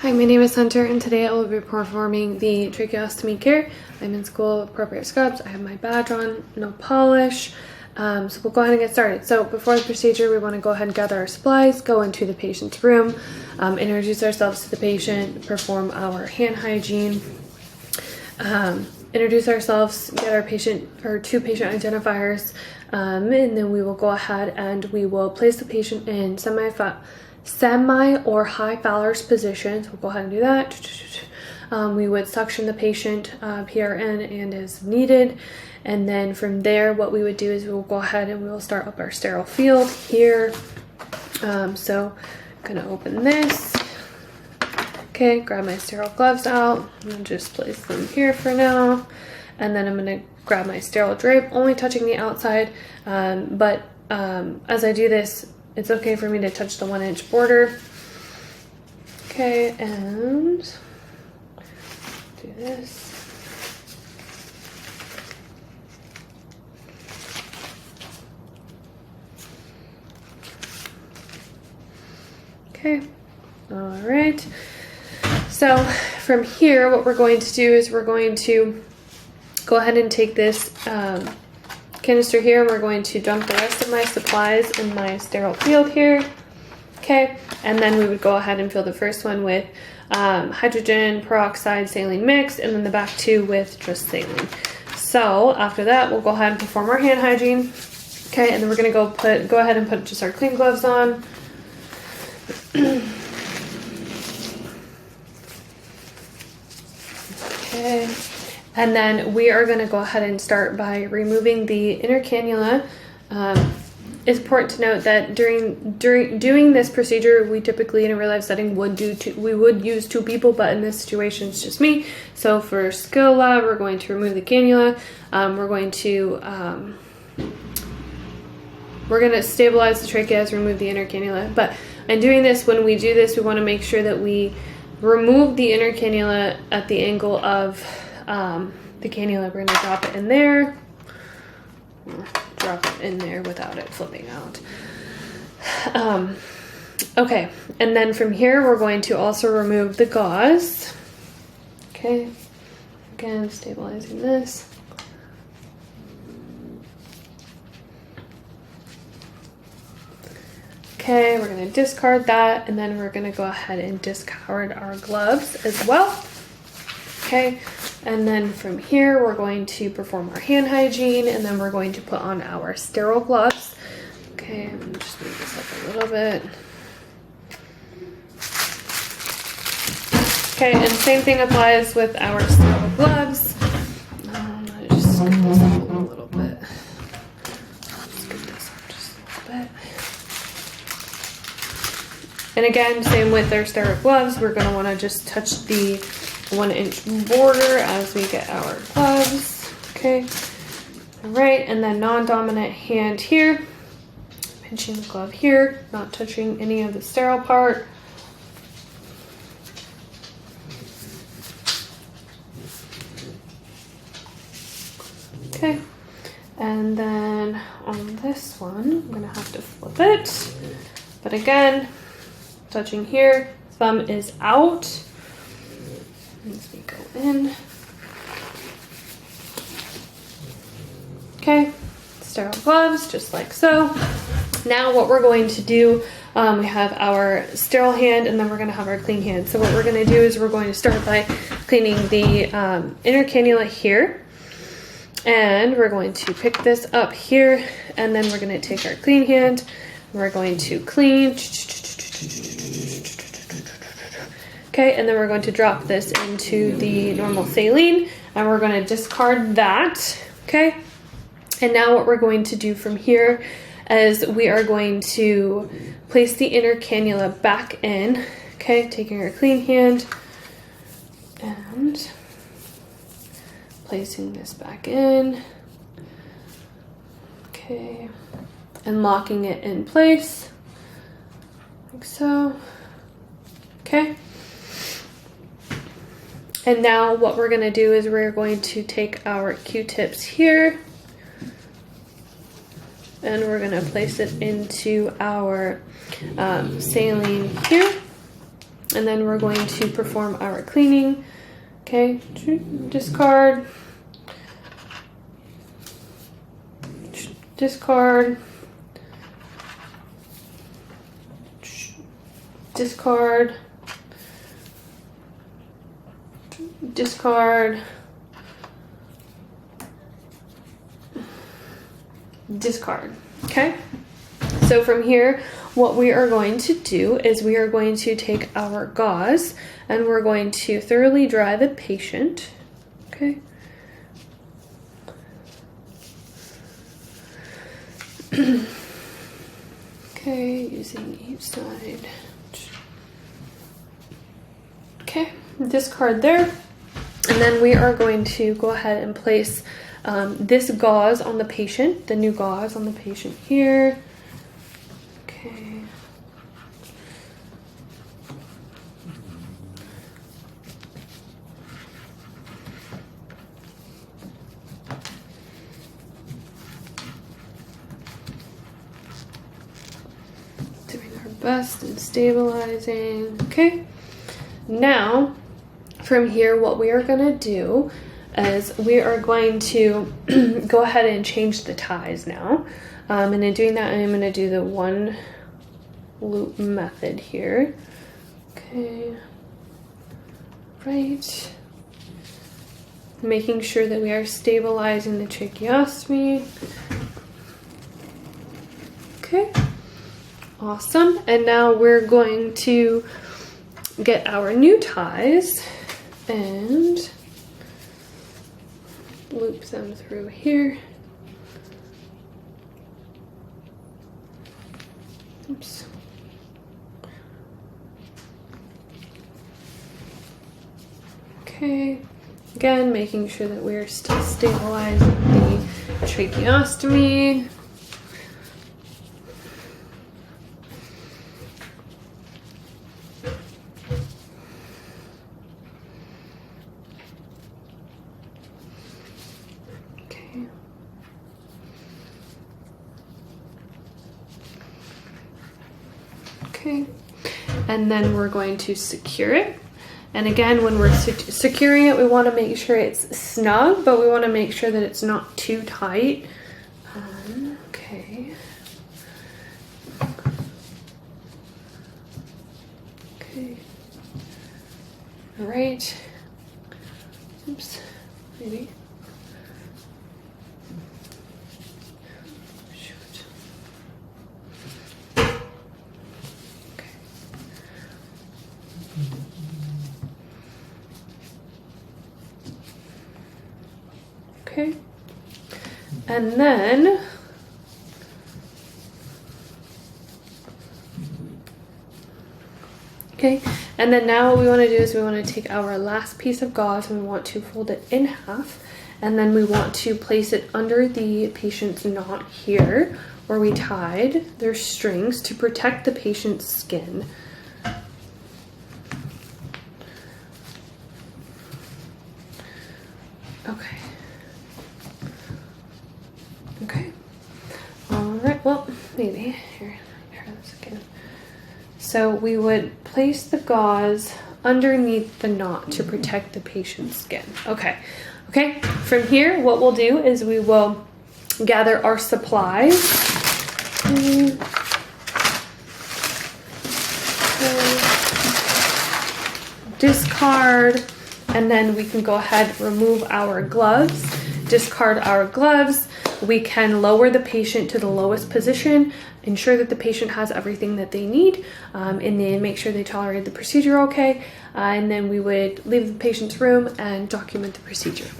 Hi, my name is Hunter, and today I will be performing the tracheostomy care. I'm in school, appropriate scrubs. I have my badge on, no polish. So we'll go ahead and get started. So before the procedure, we want to go ahead and gather our supplies, go into the patient's room, introduce ourselves to the patient, perform our hand hygiene, introduce ourselves, get our patient or two patient identifiers, and then we will go ahead and we will place the patient in semi or high Fowler's positions. We'll go ahead and do that. We would suction the patient PRN and as needed, and then from there what we would do is we will go ahead and we will start up our sterile field here. So I'm gonna open this. Okay, grab my sterile gloves out and just place them here for now, and then I'm gonna grab my sterile drape, only touching the outside, but as I do this, it's okay for me to touch the 1-inch border. Okay, and do this. Okay, all right. So from here, what we're going to do is we're going to go ahead and take this canister here, and we're going to dump the rest of my supplies in my sterile field here. Okay, and then we would go ahead and fill the first one with hydrogen peroxide saline mix, and then the back two with just saline. So after that, we'll go ahead and perform our hand hygiene. Okay, and then we're gonna go ahead and put just our clean gloves on. Okay. And then we are going to go ahead and start by removing the inner cannula. It's important to note that during doing this procedure, we typically in a real life setting would use two people, but in this situation it's just me. So for skill lab, we're going to remove the cannula. We're going to stabilize the trachea, remove the inner cannula. But in doing this, when we do this, we want to make sure that we remove the inner cannula at the angle of the cannula. We're going to drop it in there. Drop it in there without it flipping out. Okay, and then from here we're going to also remove the gauze. Okay, again stabilizing this. Okay, we're going to discard that, and then we're going to go ahead and discard our gloves as well. Okay, and then from here we're going to perform our hand hygiene, and then we're going to put on our sterile gloves. Okay, I'm going to just move this up a little bit. Okay, and same thing applies with our sterile gloves. I'm going to just scoot this up a little bit. Scoot this up just a little bit. And again, same with our sterile gloves, we're going to want to just touch the 1-inch border as we get our gloves. Okay, all right, and then non-dominant hand here, pinching the glove here, not touching any of the sterile part. Okay, and then on this one, I'm gonna have to flip it, but again, touching here, thumb is out. As we go in. Okay, sterile gloves, just like so. Now what we're going to do, we have our sterile hand, and then we're going to have our clean hand. So what we're going to do is we're going to start by cleaning the inner cannula here. And we're going to pick this up here, and then we're going to take our clean hand. We're going to clean. Okay, and then we're going to drop this into the normal saline, and we're going to discard that. Okay, and now what we're going to do from here is we are going to place the inner cannula back in. Okay, taking our clean hand and placing this back in. Okay, and locking it in place like so. Okay. And now what we're going to do is we're going to take our Q-tips here, and we're going to place it into our saline here. And and then we're going to perform our cleaning. Okay, discard, discard, discard, discard, discard. Okay, so from here, what we are going to do is we are going to take our gauze and we're going to thoroughly dry the patient. Okay. Okay, using each side. Okay, discard there. And then we are going to go ahead and place this gauze on the patient, the new gauze on the patient here. Okay. Doing our best and stabilizing. Okay. Now, from here, what we are going to do is we are going to go ahead and change the ties now. And in doing that, I'm going to do the one loop method here. Okay. Right. Making sure that we are stabilizing the tracheostomy. Okay. Awesome. And now we're going to get our new ties and loop them through here. Oops. Okay. Again, making sure that we're still stabilizing the tracheostomy. Okay, and then we're going to secure it. And again, when we're securing it, we want to make sure it's snug, but we want to make sure that it's not too tight. Okay. Okay. All right. Oops. Maybe. Okay, and then now what we want to do is we want to take our last piece of gauze and we want to fold it in half, and then we want to place it under the patient's knot here where we tied their strings to protect the patient's skin. Okay. Okay. All right. Well, maybe here. Try this again. So we would place the gauze underneath the knot to protect the patient's skin. Okay. Okay. From here, what we'll do is we will gather our supplies. Discard. And then we can go ahead, remove our gloves, discard our gloves. We can lower the patient to the lowest position, ensure that the patient has everything that they need, and then make sure they tolerate the procedure okay. And then we would leave the patient's room and document the procedure.